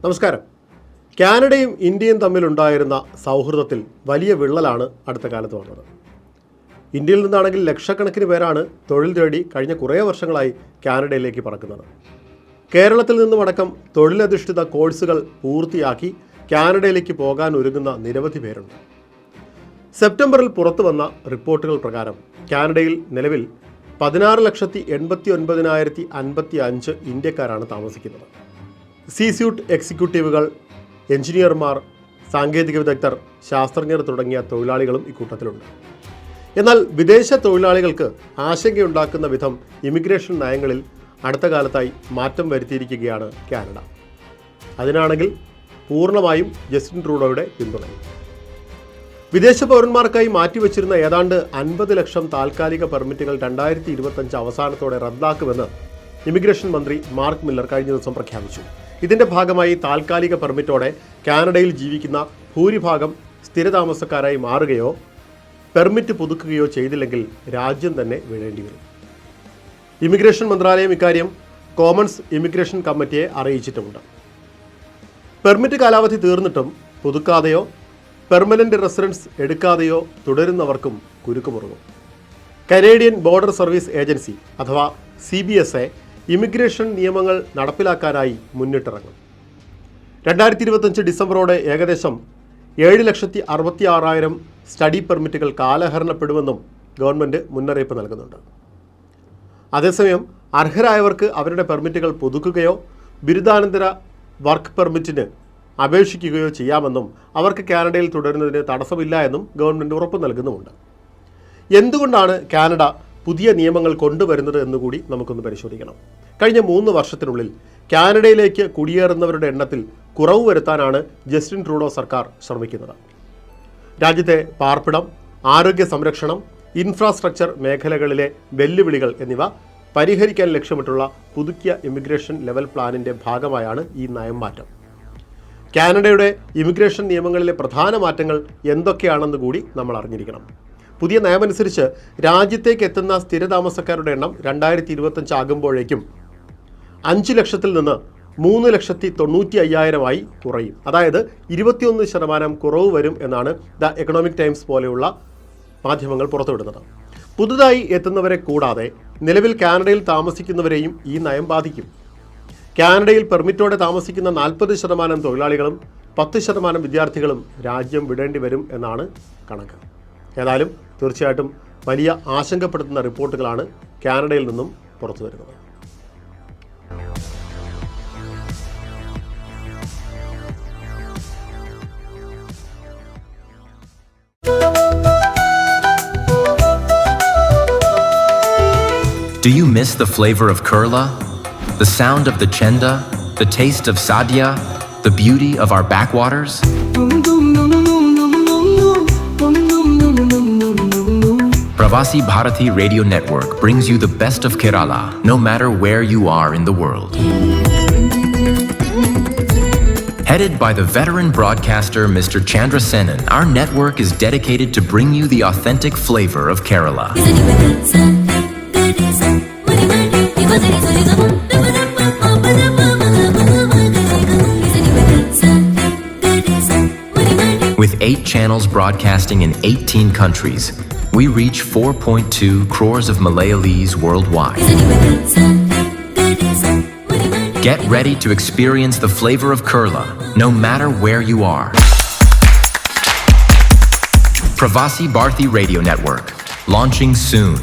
നമസ്കാരം. കാനഡയും ഇന്ത്യയും തമ്മിലുണ്ടായിരുന്ന സൗഹൃദത്തിൽ വലിയ വിള്ളലാണ് അടുത്ത കാലത്ത് വന്നത്. ഇന്ത്യയിൽ നിന്നാണെങ്കിൽ ലക്ഷക്കണക്കിന് പേരാണ് തൊഴിൽ തേടി കഴിഞ്ഞ കുറേ വർഷങ്ങളായി കാനഡയിലേക്ക് പറക്കുന്നത്. കേരളത്തിൽ നിന്നുമടക്കം തൊഴിലധിഷ്ഠിത കോഴ്സുകൾ പൂർത്തിയാക്കി കാനഡയിലേക്ക് പോകാൻ ഒരുങ്ങുന്ന നിരവധി പേരുണ്ട്. സെപ്റ്റംബറിൽ പുറത്തു വന്ന റിപ്പോർട്ടുകൾ പ്രകാരം കാനഡയിൽ നിലവിൽ 16,89,055 ഇന്ത്യക്കാരാണ് താമസിക്കുന്നത്. സീസ്യൂട്ട് എക്സിക്യൂട്ടീവുകൾ, എഞ്ചിനീയർമാർ, സാങ്കേതിക വിദഗ്ധർ, ശാസ്ത്രജ്ഞർ തുടങ്ങിയ തൊഴിലാളികളും ഇക്കൂട്ടത്തിലുണ്ട്. എന്നാൽ വിദേശ തൊഴിലാളികൾക്ക് ആശങ്കയുണ്ടാക്കുന്ന വിധം ഇമിഗ്രേഷൻ നയങ്ങളിൽ അടുത്ത കാലത്തായി മാറ്റം വരുത്തിയിരിക്കുകയാണ് കാനഡ. അതിനാണെങ്കിൽ പൂർണ്ണമായും ജസ്റ്റിൻ ട്രൂഡോയുടെ പിന്തുണയും. വിദേശ പൗരന്മാർക്കായി മാറ്റിവെച്ചിരുന്ന ഏതാണ്ട് 50 ലക്ഷം താൽക്കാലിക പെർമിറ്റുകൾ 2025 അവസാനത്തോടെ റദ്ദാക്കുമെന്ന് ഇമിഗ്രേഷൻ മന്ത്രി മാർക്ക് മില്ലർ കഴിഞ്ഞ ദിവസം പ്രഖ്യാപിച്ചു. ഇതിന്റെ ഭാഗമായി താൽക്കാലിക പെർമിറ്റോടെ കാനഡയിൽ ജീവിക്കുന്ന ഭൂരിഭാഗം സ്ഥിരതാമസക്കാരായി മാറുകയോ പെർമിറ്റ് പുതുക്കുകയോ ചെയ്തില്ലെങ്കിൽ രാജ്യം തന്നെ വിടേണ്ടി വരും. ഇമിഗ്രേഷൻ മന്ത്രാലയം ഇക്കാര്യം കോമൺസ് ഇമിഗ്രേഷൻ കമ്മിറ്റിയെ അറിയിച്ചിട്ടുമുണ്ട്. പെർമിറ്റ് കാലാവധി തീർന്നിട്ടും പുതുക്കാതെയോ പെർമനന്റ് റെസിഡൻസ് എടുക്കാതെയോ തുടരുന്നവർക്കും കുരുക്കുമുറുകും. കനേഡിയൻ ബോർഡർ സർവീസ് ഏജൻസി അഥവാ CBSA ഇമിഗ്രേഷൻ നിയമങ്ങൾ നടപ്പിലാക്കാനായി മുന്നിട്ടിറങ്ങും. 2025 ഡിസംബറോടെ ഏകദേശം 7,66,000 സ്റ്റഡി പെർമിറ്റുകൾ കാലഹരണപ്പെടുമെന്നും ഗവൺമെൻറ് മുന്നറിയിപ്പ് നൽകുന്നുണ്ട്. അതേസമയം അർഹരായവർക്ക് അവരുടെ പെർമിറ്റുകൾ പുതുക്കുകയോ ബിരുദാനന്തര വർക്ക് പെർമിറ്റിന് അപേക്ഷിക്കുകയോ ചെയ്യാമെന്നും അവർക്ക് കാനഡയിൽ തുടരുന്നതിന് തടസ്സമില്ല എന്നും ഗവൺമെൻറ് ഉറപ്പ് നൽകുന്നുമുണ്ട്. എന്തുകൊണ്ടാണ് കാനഡ പുതിയ നിയമങ്ങൾ കൊണ്ടുവരുന്നത് എന്നുകൂടി നമുക്കൊന്ന് പരിശോധിക്കണം. കഴിഞ്ഞ 3 വർഷത്തിനുള്ളിൽ കാനഡയിലേക്ക് കുടിയേറുന്നവരുടെ എണ്ണത്തിൽ കുറവ് വരുത്താനാണ് ജസ്റ്റിൻ ട്രൂഡോ സർക്കാർ ശ്രമിക്കുന്നത്. രാജ്യത്തെ പാർപ്പിടം, ആരോഗ്യ സംരക്ഷണം, ഇൻഫ്രാസ്ട്രക്ചർ മേഖലകളിലെ വെല്ലുവിളികൾ എന്നിവ പരിഹരിക്കാൻ ലക്ഷ്യമിട്ടുള്ള പുതുക്കിയ ഇമിഗ്രേഷൻ ലെവൽ പ്ലാനിൻ്റെ ഭാഗമായാണ് ഈ നയം മാറ്റം. കാനഡയുടെ ഇമിഗ്രേഷൻ നിയമങ്ങളിലെ പ്രധാന മാറ്റങ്ങൾ എന്തൊക്കെയാണെന്ന് കൂടി നമ്മൾ അറിഞ്ഞിരിക്കണം. പുതിയ നയമനുസരിച്ച് രാജ്യത്തേക്ക് എത്തുന്ന സ്ഥിരതാമസക്കാരുടെ എണ്ണം 2025 ആകുമ്പോഴേക്കും 5 ലക്ഷത്തിൽ നിന്ന് 3,95,000 കുറയും. അതായത് 21% കുറവ് വരും എന്നാണ് ദ എക്കണോമിക് ടൈംസ് പോലെയുള്ള മാധ്യമങ്ങൾ പുറത്തുവിടുന്നത്. പുതുതായി എത്തുന്നവരെ കൂടാതെ നിലവിൽ കാനഡയിൽ താമസിക്കുന്നവരെയും ഈ നയം ബാധിക്കും. കാനഡയിൽ പെർമിറ്റോടെ താമസിക്കുന്ന 40% തൊഴിലാളികളും 10% വിദ്യാർത്ഥികളും രാജ്യം വിടേണ്ടി വരും എന്നാണ് കണക്ക്. ഏതായാലും തീർച്ചയായിട്ടും വലിയ ആശങ്കപ്പെടുത്തുന്ന റിപ്പോർട്ടുകളാണ് കാനഡയിൽ നിന്നും പുറത്തു വരുന്നത്. Do you miss the flavor of curla? The sound of the chenda? The taste of sadhya? The beauty of our backwaters? Pravasi Bharati Radio Network brings you the best of Kerala, no matter where you are in the world. Headed by the veteran broadcaster Mr. Chandra Senan, our network is dedicated to bring you the authentic flavor of Kerala. With 8 channels broadcasting in 18 countries, we reach 4.2 crores of Malayalees worldwide. Get ready to experience the flavor of Kerala, no matter where you are. Pravasi Bharati Radio Network, launching soon.